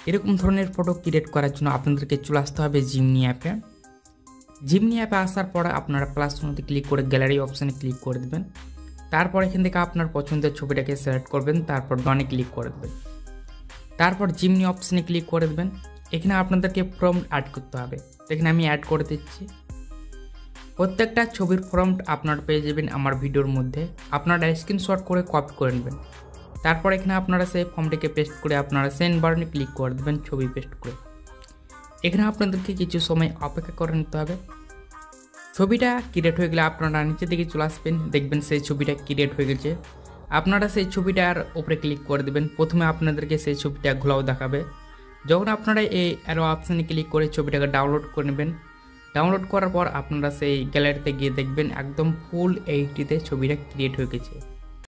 এরকম ধরনের photo create করার জন্য আপনাদেরকে চলে আসতে হবে জিমনি অ্যাপে। জিমনি অ্যাপে আসার পর আপনারা প্লাস মধ্যে ক্লিক করে গ্যালারি অপশানে ক্লিক করে দেবেন। তারপর এখান থেকে আপনার পছন্দের ছবিটাকে সিলেক্ট করবেন, তারপর ডনে ক্লিক করে দেবেন। তারপর জিমনি অপশানে ক্লিক করে দেবেন। এখানে আপনাদেরকে প্রম্পট অ্যাড করতে হবে, এখানে আমি অ্যাড করে দিচ্ছি। প্রত্যেকটা ছবির প্রম্পট আপনারা পেয়ে যাবেন আমার ভিডিওর মধ্যে, আপনারা স্ক্রিনশট করে কপি করে নেবেন। তারপর এখানে আপনারা সেই ফর্মটিকে পেস্ট করে আপনারা সেন্ড বাটনে ক্লিক করে দেবেন ছবি পেস্ট করে। এখানে আপনাদেরকে কিছু সময় অপেক্ষা করে নিতে হবে। ছবিটা ক্রিয়েট হয়ে গেলে আপনারা নিচে দিকে চলে আসবেন, দেখবেন সেই ছবিটা ক্রিয়েট হয়ে গেছে। আপনারা সেই ছবিটার উপরে ক্লিক করে দেবেন। প্রথমে আপনাদেরকে সেই ছবিটা ঘোলাও দেখাবে। যখন আপনারা এই অ্যারো অপশানে ক্লিক করে ছবিটাকে ডাউনলোড করে নেবেন, ডাউনলোড করার পর আপনারা সেই গ্যালারিতে গিয়ে দেখবেন একদম ফুল এইচডিতে ছবিটা ক্রিয়েট হয়ে গেছে।